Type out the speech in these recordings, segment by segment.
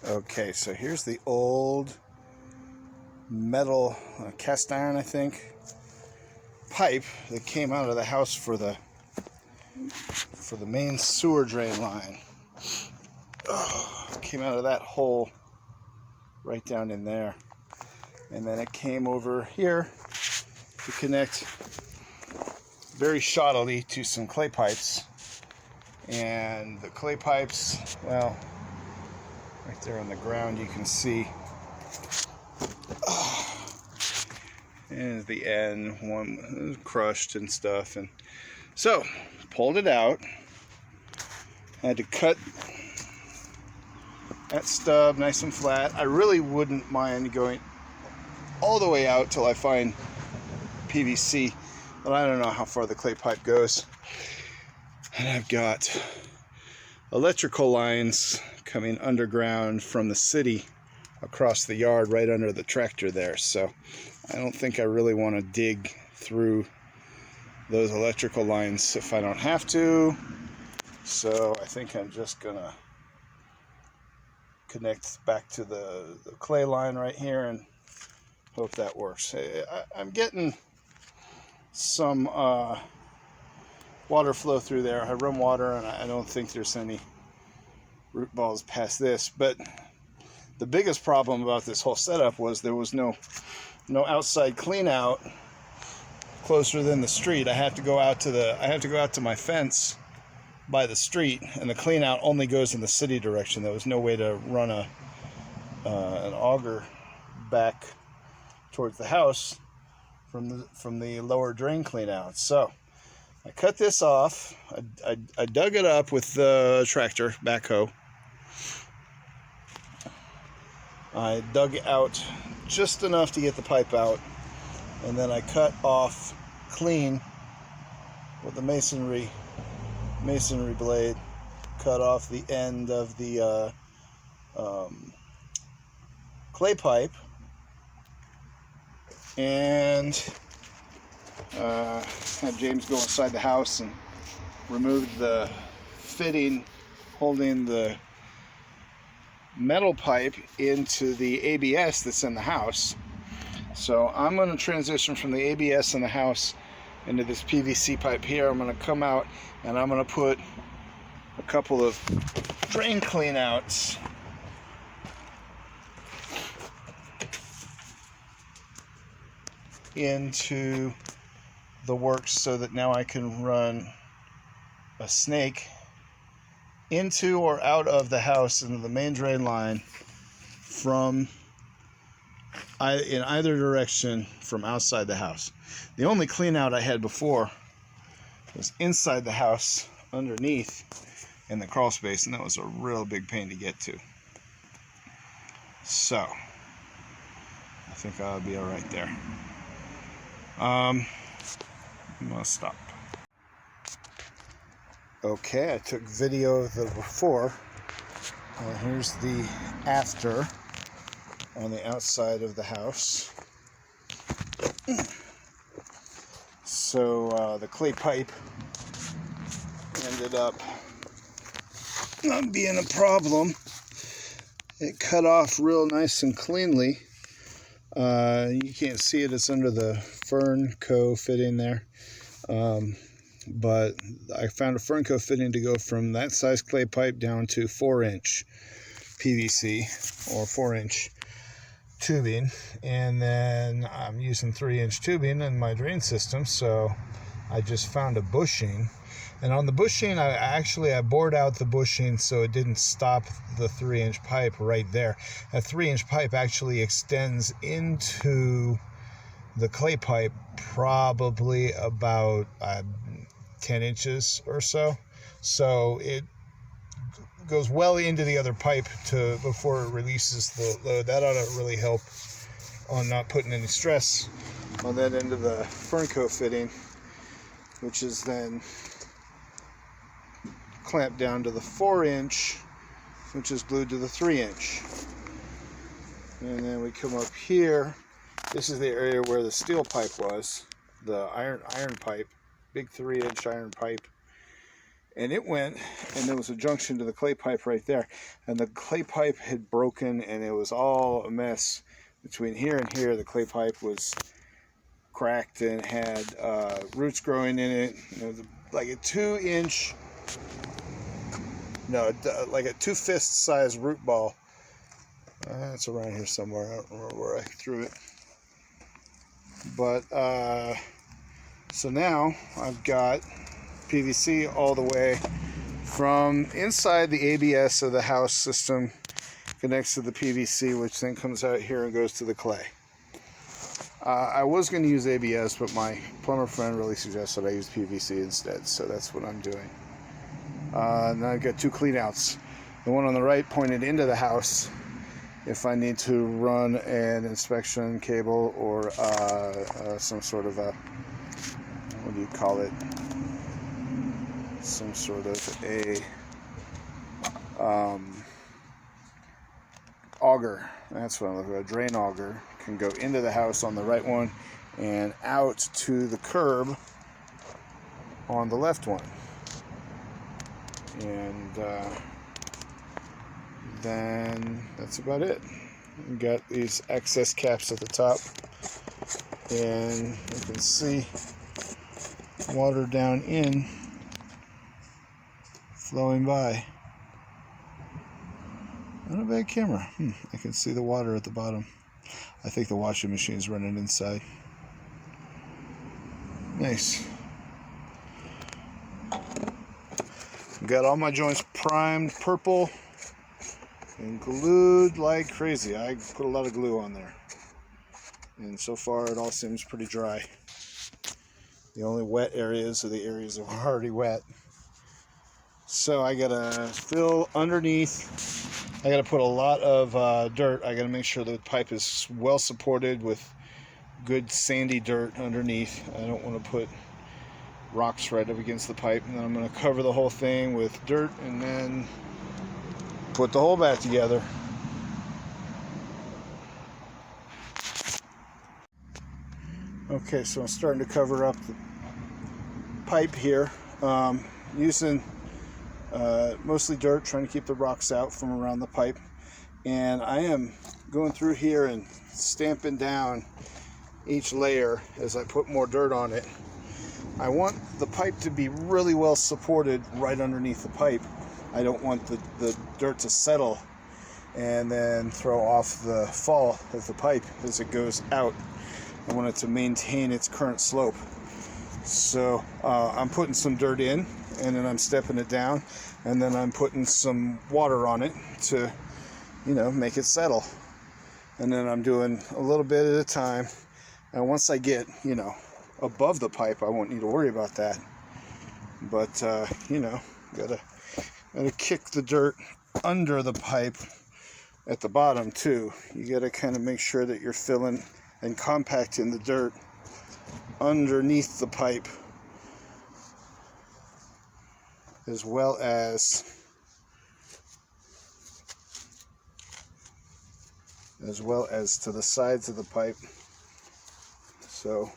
Okay, so here's the old metal cast iron, I think, pipe that came out of the house for the main sewer drain line. Came out of that hole right down in there, and then it came over here to connect very shoddily to some clay pipes. And the clay pipes, well, right there on the ground you can see, and at the end one was crushed and stuff, and so pulled it out. Had to cut that stub nice and flat. I really wouldn't mind going all the way out till I find PVC, but I don't know how far the clay pipe goes. And I've got electrical lines coming underground from the city across the yard right under the tractor there, so I don't think I really want to dig through those electrical lines if I don't have to. So I think I'm just gonna connect back to the clay line right here and hope that works. I'm getting some water flow through there. I run water, and I don't think there's any root balls past this. But the biggest problem about this whole setup was there was no outside clean out closer than the street. I have to go out to my fence by the street, and the clean out only goes in the city direction. There was no way to run an auger back towards the house from the lower drain clean out. So I cut this off. I dug it up with the tractor backhoe. I dug out just enough to get the pipe out, and then I cut off clean with the masonry blade. Cut off the end of the clay pipe, and had James go inside the house and remove the fitting holding the metal pipe into the ABS that's in the house. So I'm going to transition from the ABS in the house into this PVC pipe here. I'm going to come out and I'm going to put a couple of drain clean outs into the works so that now I can run a snake into or out of the house into the main drain line from in either direction from outside the house. The only clean out I had before was inside the house underneath in the crawl space, and that was a real big pain to get to. So I think I'll be all right there. I'm gonna stop. Okay, I took video of the before. Here's the after on the outside of the house. So the clay pipe ended up not being a problem. It cut off real nice and cleanly. You can't see it, it's under the Fernco fitting there. But I found a Fernco fitting to go from that size clay pipe down to 4-inch PVC or 4-inch tubing, and then I'm using 3-inch tubing in my drain system. So I just found a bushing, and on the bushing I bored out the bushing so it didn't stop the 3-inch pipe right there. That 3-inch pipe actually extends into the clay pipe probably about 10 inches or so. So it goes well into the other pipe before it releases the load. That ought to really help on not putting any stress on that end of the Fernco fitting, which is then clamped down to the 4-inch, which is glued to the 3-inch. And then we come up here. This is the area where the steel pipe was, the iron pipe, big 3-inch iron pipe. and it went, and there was a junction to the clay pipe right there, and the clay pipe had broken, and it was all a mess. Between here and here, the clay pipe was cracked and had roots growing in it. You know, like a 2-inch, no, like a 2-fist size root ball. It's around here somewhere. I don't remember where I threw it. But so now I've got PVC all the way from inside the ABS of the house system, connects to the PVC, which then comes out here and goes to the clay. I was going to use ABS, but my plumber friend really suggested I use PVC instead, so that's what I'm doing. Now I've got 2 cleanouts. The one on the right pointed into the house if I need to run an inspection cable or some sort of a, what do you call it? Some sort of a auger. That's what I'm looking for. A drain auger can go into the house on the right one and out to the curb on the left one. And then that's about it. We've got these access caps at the top, and you can see water down in flowing by. Not a bad camera. I can see the water at the bottom. I think the washing machine's running inside. Nice. Got all my joints primed purple and glued like crazy. I put a lot of glue on there, and so far it all seems pretty dry. The only wet areas are the areas that are already wet. So I gotta fill underneath. I gotta put a lot of dirt. I gotta make sure the pipe is well supported with good sandy dirt underneath. I don't want to put rocks right up against the pipe. And then I'm gonna cover the whole thing with dirt and then put the hole back together. Okay, so I'm starting to cover up the pipe here, using mostly dirt, trying to keep the rocks out from around the pipe. And I am going through here and stamping down each layer as I put more dirt on it. I want the pipe to be really well supported right underneath the pipe. I don't want the dirt to settle and then throw off the fall of the pipe as it goes out. I want it to maintain its current slope. So I'm putting some dirt in, and then I'm stepping it down, and then I'm putting some water on it to, make it settle. And then I'm doing a little bit at a time. And once I get, above the pipe, I won't need to worry about that. But, gotta kick the dirt under the pipe at the bottom too. You gotta kind of make sure that you're filling and compacting the dirt underneath the pipe, as well as to the sides of the pipe. So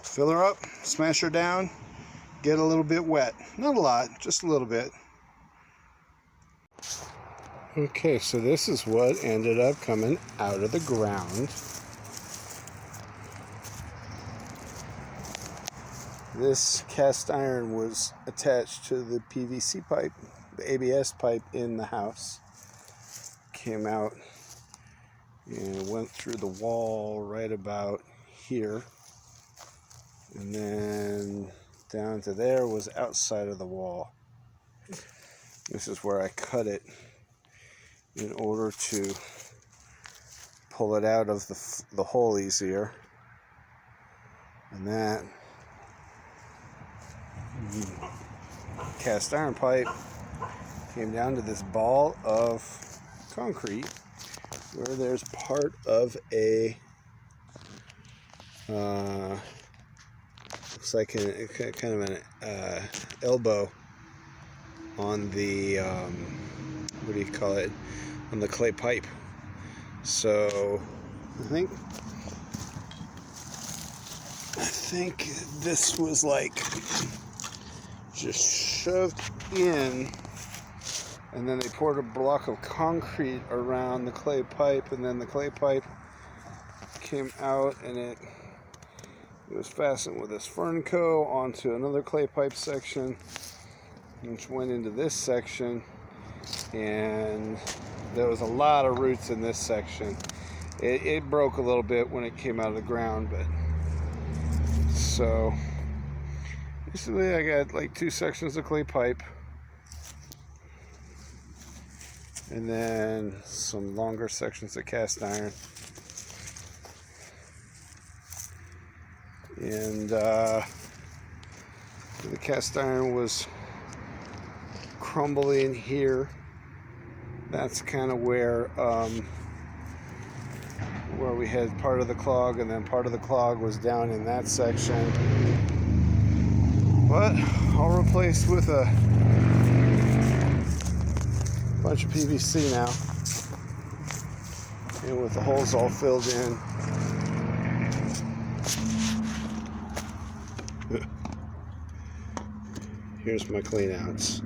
fill her up, smash her down, get a little bit wet. Not a lot, just a little bit. Okay, so this is what ended up coming out of the ground. This cast iron was attached to the PVC pipe, the ABS pipe in the house. Came out and went through the wall right about here. And then down to there was outside of the wall. This is where I cut it in order to pull it out of the hole easier. And that cast iron pipe came down to this ball of concrete where there's part of a looks like kind of an elbow on the what do you call it, on the clay pipe. So I think this was like just shoved in, and then they poured a block of concrete around the clay pipe, and then the clay pipe came out, and it was fastened with this Fernco onto another clay pipe section, which went into this section, and there was a lot of roots in this section. It broke a little bit when it came out of the ground, but so basically I got like 2 sections of clay pipe and then some longer sections of cast iron, and the cast iron was crumbling here. That's kind of where we had part of the clog, and then part of the clog was down in that section. But all replaced with a bunch of PVC now, and with the holes all filled in. Here's my clean outs.